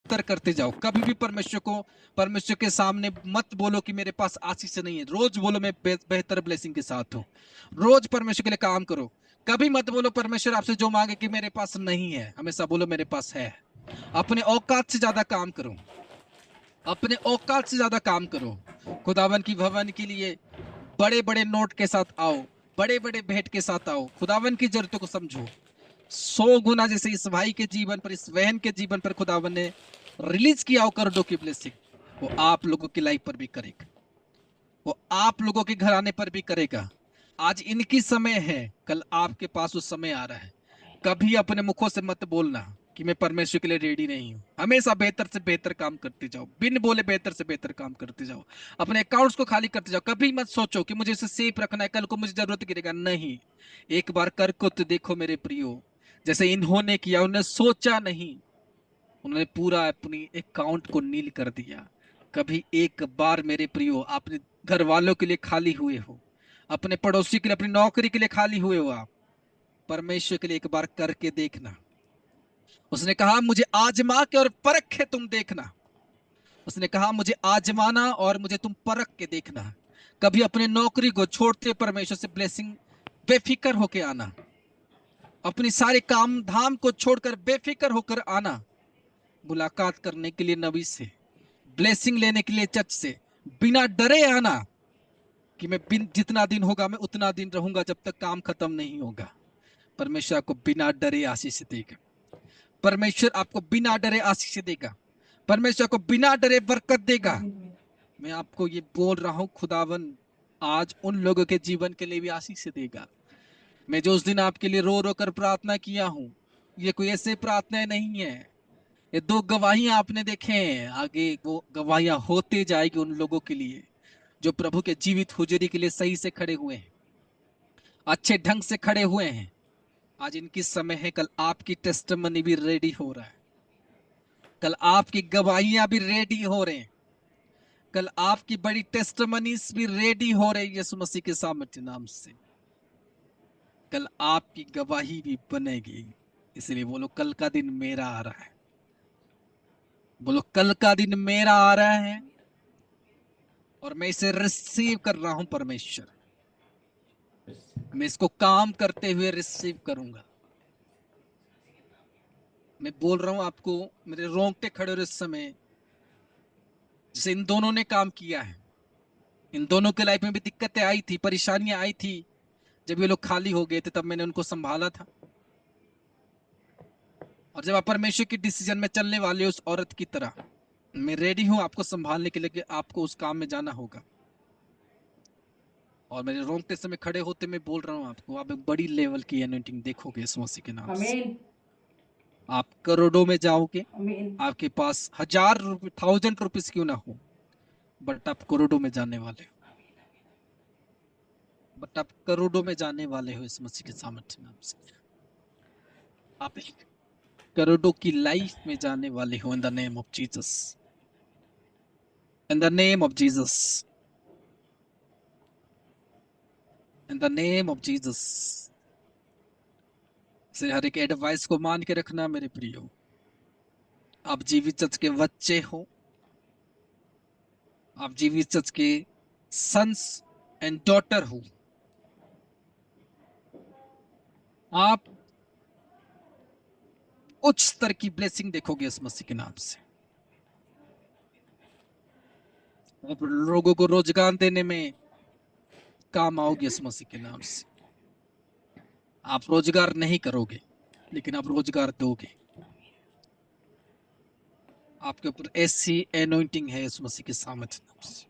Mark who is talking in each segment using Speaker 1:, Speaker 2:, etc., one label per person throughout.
Speaker 1: बदतर करते जाओ। कभी भी परमेश्वर के सामने मत बोलो कि मेरे पास आशीष नहीं है। रोज बोलो मैं बेहतर ब्लेसिंग के साथ हूँ। रोज परमेश्वर के लिए काम करो। कभी मत बोलो परमेश्वर आपसे जो मांगे कि मेरे पास नहीं है। हमेशा बोलो मेरे पास है। अपने औकात से ज्यादा काम करो। अपने औकात से ज्यादा काम करो। खुदावन की भवन के लिए बड़े बड़े नोट के साथ आओ। बड़े बड़े भेंट के साथ आओ। खुदावन की जरूरतों को समझो। 100 गुना जैसे इस भाई के जीवन पर, इस बहन के जीवन पर खुदावन ने रिलीज किया हो करोड़ों की ब्लेसिंग, वो आप लोगों की लाइफ पर भी करेगा। वो आप लोगों के घराने पर भी करेगा। आज इनकी समय है, कल आपके पास उस समय आ रहा है। कभी अपने मुखों से मत बोलना कि मैं परमेश्वर के लिए रेडी नहीं हूं। हमेशा बेहतर से बेहतर काम करते जाओ। बिन बोले बेहतर से बेहतर काम करते जाओ। अपने अकाउंट्स को खाली करते जाओ। कभी मत सोचो कि मुझे इसे सेफ रखना है, कल को मुझे जरूरत गिरेगा। नहीं, एक बार कर को तो देखो मेरे प्रियो। जैसे इन्होंने किया, उन्होंने सोचा नहीं, उन्होंने पूरा अपनी अकाउंट को नील कर दिया। कभी एक बार मेरे प्रियो अपने घर वालों के लिए खाली हुए हो, अपने पड़ोसी के लिए, अपनी नौकरी के लिए खाली हुए हो आप, परमेश्वर के लिए एक बार करके देखना। उसने कहा मुझे आजमा के और परख के तुम देखना। उसने कहा मुझे आजमाना और मुझे तुम परख के देखना। कभी अपने नौकरी को छोड़ते परमेश्वर से ब्लेसिंग बेफिक्र होके आना। अपनी सारे काम धाम को छोड़कर बेफिक्र होकर आना। मुलाकात करने के लिए नबी से, ब्लेसिंग लेने के लिए चर्च से, बिना डरे आना कि मैं जितना दिन होगा मैं उतना दिन रहूंगा जब तक काम खत्म नहीं होगा। परमेश्वर आपको बिना डरे आशीष देगा। परमेश्वर आपको बिना डरे आशीष देगा। परमेश्वर को बिना डरे बरकत देगा। मैं आपको ये बोल रहा हूं, खुदावन आज उन लोगों के जीवन के लिए भी आशीष देगा। मैं जो उस दिन आपके लिए रो रो कर प्रार्थना किया हूं, ये कोई ऐसे प्रार्थना नहीं है। ये 2 गवाहियां आपने देखे हैं। आगे वो गवाहियां होते जाएगी उन लोगों के लिए जो प्रभु के जीवित हुजूरी के लिए सही से खड़े हुए हैं, अच्छे ढंग से खड़े हुए हैं। आज इनकी समय है, कल आपकी टेस्टिमनी भी रेडी हो रहा है। कल आपकी गवाहियां भी रेडी हो रहे हैं। कल आपकी बड़ी टेस्टिमनीज भी रेडी हो रही है यीशु मसीह के सामर्थ्य नाम से। कल आपकी गवाही भी बनेगी। इसलिए बोलो कल का दिन मेरा आ रहा है। बोलो कल का दिन मेरा आ रहा है और मैं इसे रिसीव कर रहा हूं परमेश्वर। मैं इसको काम करते हुए रिसीव करूंगा। मैं बोल रहा हूं आपको, मेरे रोंगटे खड़े हो रहे इस समय। जैसे इन दोनों ने काम किया है। इन दोनों के लाइफ में भी दिक्कतें आई थी, परेशानियां आई थी। जब ये लोग खाली हो गए थे तब मैंने उनको संभाला था। और जब आप परमेश्वर की डिसीजन में चलने वाले उस औरत की तरह, मैं रेडी हूं आपको संभालने के लिए कि आपको उस काम में जाना होगा। और मेरे रोंगटे समय खड़े होते मैं बोल रहा हूं आपको, आप एक बड़ी लेवल की एनोइंटिंग देखोगे इस मसीह के नाम से।
Speaker 2: आमीन
Speaker 1: आप करोड़ों में जाओगे।
Speaker 2: आमीन
Speaker 1: आपके पास 1000 रुपये, 1000 रुपीज क्यों ना हो, बट आप करोड़ों में जाने वाले हो। बट आप करोड़ों में जाने वाले हो इस मसीह के सामर्थ्य नाम से। आप एक करोड़ों की लाइफ में जाने वाले हो इन the name of Jesus. In the name of Jesus. In the name of Jesus. से हर एक एडवाइस को मान के रखना मेरे प्रियो। आप जीवित चर्च के बच्चे हो। आप जीवित चर्च के सन्स एंड डॉटर हो। आप उच्च स्तर की ब्लेसिंग देखोगे इस मसीह के नाम से। आप लोगों को रोजगार देने में काम आओगे इस मसीह के नाम से। आप रोजगार नहीं करोगे, लेकिन आप रोजगार दोगे। आपके ऊपर ऐसी एनोइंटिंग है इस मसीह के सामर्थ्य नाम से।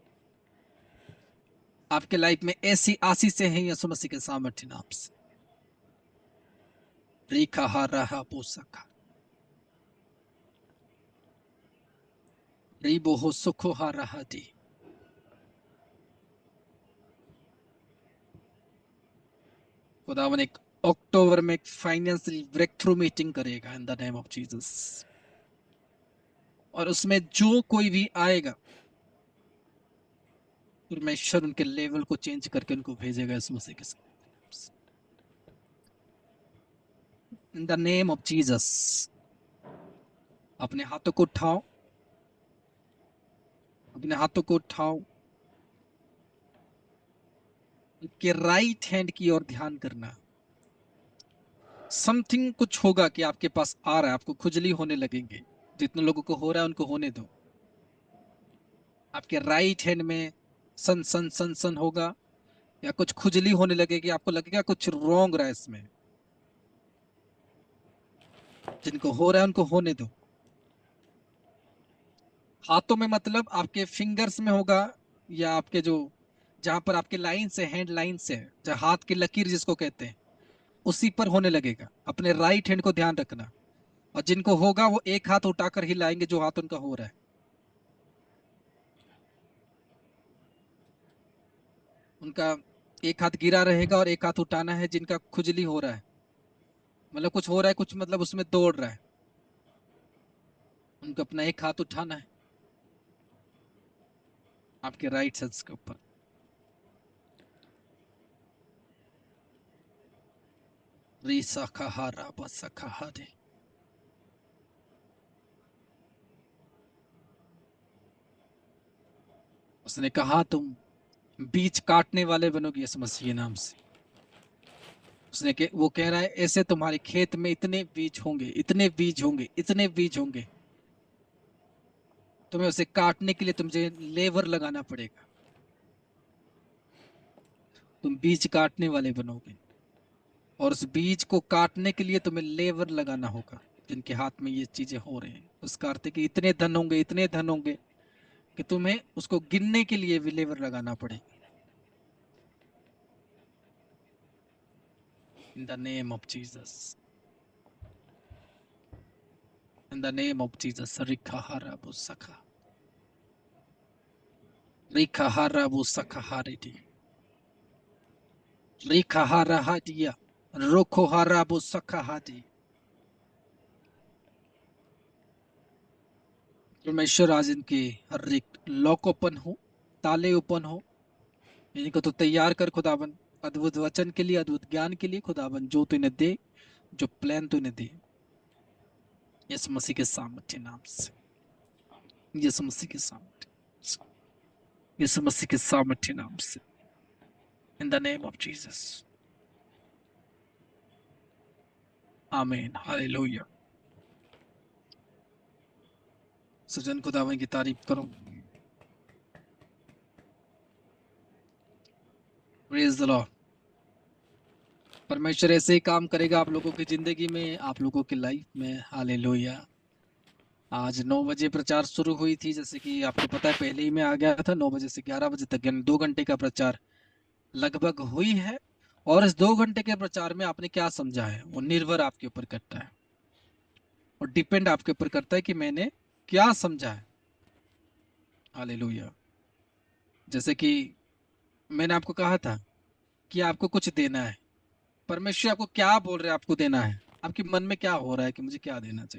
Speaker 1: आपके लाइफ में ऐसी आशीषें हैं यीशु मसीह के सामर्थ्य नाम से। रेखा हा रहा पोसका रीबो हो सुखो हा रहा दी। खुदावन एक अक्टूबर में एक फाइनेंशियल ब्रेक थ्रू मीटिंग करेगा इन द नेम ऑफ जीसस। और उसमें जो कोई भी आएगा, परमेश्वर उनके लेवल को चेंज करके उनको भेजेगा इस मसीह के साथ। इन द नेम ऑफ जीसस। अपने हाथों को उठाओ, अपने हाथों को उठाओ, के राइट हैंड की ओर ध्यान करना। समथिंग कुछ होगा कि आपके पास आ रहा है, आपको खुजली होने लगेंगे। जितने लोगों को हो रहा है उनको होने दो। आपके राइट हैंड में सन सन सन सन होगा, या कुछ खुजली होने लगेगी, आपको लगेगा कुछ रोंग रहा है इसमें। जिनको हो रहा है उनको होने दो। हाथों में मतलब आपके फिंगर्स में होगा, या आपके जो जहां पर आपके लाइन से, हैंड लाइन से, जहां हाथ की लकीर जिसको कहते हैं, उसी पर होने लगेगा। अपने राइट हैंड को ध्यान रखना। और जिनको होगा वो एक हाथ उठाकर हिलाएंगे जो हाथ उनका हो रहा है। उनका एक हाथ गिरा रहेगा और एक हाथ उठाना है जिनका खुजली हो रहा है, मतलब कुछ हो रहा है, कुछ मतलब उसमें दौड़ रहा है, उनको अपना एक हाथ उठाना है आपके राइट सेंस के ऊपर। रीसा कहारा बसा कहारे। उसने कहा तुम बीज काटने वाले बनोगे यीशु मसीह के नाम से। वो कह रहा है ऐसे तुम्हारे खेत में इतने बीज होंगे, इतने बीज होंगे, इतने बीज होंगे, तुम्हें उसे काटने के लिए तुझे लेबर लगाना पड़ेगा। तुम बीज काटने वाले बनोगे, और उस बीज को काटने के लिए तुम्हें लेबर लगाना होगा। जिनके हाथ में ये चीजें हो रही हैं, उसका अर्थ है कि इतने धन होंगे, इतने धन होंगे कि तुम्हें उसको गिनने के लिए भी लेबर लगाना पड़ेगा। In the name of Jesus, in the name of Jesus. रिखा हारा वो सखा, रिखा हारा वो सखा हारेडी, रिखा हारा हादिया, रोखो हारा वो सखा हादी। परमेश्वर आज इनके हर एक लॉक ओपन हो, ताले ओपन हो, इनको तो तैयार कर खुदाबंद, अद्भुत वचन के लिए, अद्भुत ज्ञान के लिए खुदाबंद, जो तू इन्हें दे, जो प्लान तू इन्हें दे, यीशु मसीह के सामर्थ्य नाम से, यीशु मसीह के सामर्थ्य, यीशु मसीह के सामर्थ्य नाम से, इन द नेम ऑफ जीसस, आमीन, हालेलुया। सजन खुदाबंद की तारीफ करो। Praise the Lord. परमेश्वर ऐसे ही काम करेगा आप लोगों की जिंदगी में, आप लोगों की लाइफ में। हालेलुया। आज 9 बजे प्रचार शुरू हुई थी, जैसे कि आपको पता है, पहले ही मैं आ गया था। 9 बजे से 11 बजे तक, यानी 2 घंटे का प्रचार लगभग हुई है। और इस 2 घंटे के प्रचार में आपने क्या समझा है, वो निर्भर आपके ऊपर करता है, और डिपेंड आपके ऊपर करता है कि मैंने क्या समझा है। हालेलुया। जैसे कि मैंने आपको कहा था कि आपको कुछ देना है। परमेश्वर आपको क्या बोल रहे हैं आपको देना है, आपके मन में क्या हो रहा है कि मुझे क्या देना चाहिए।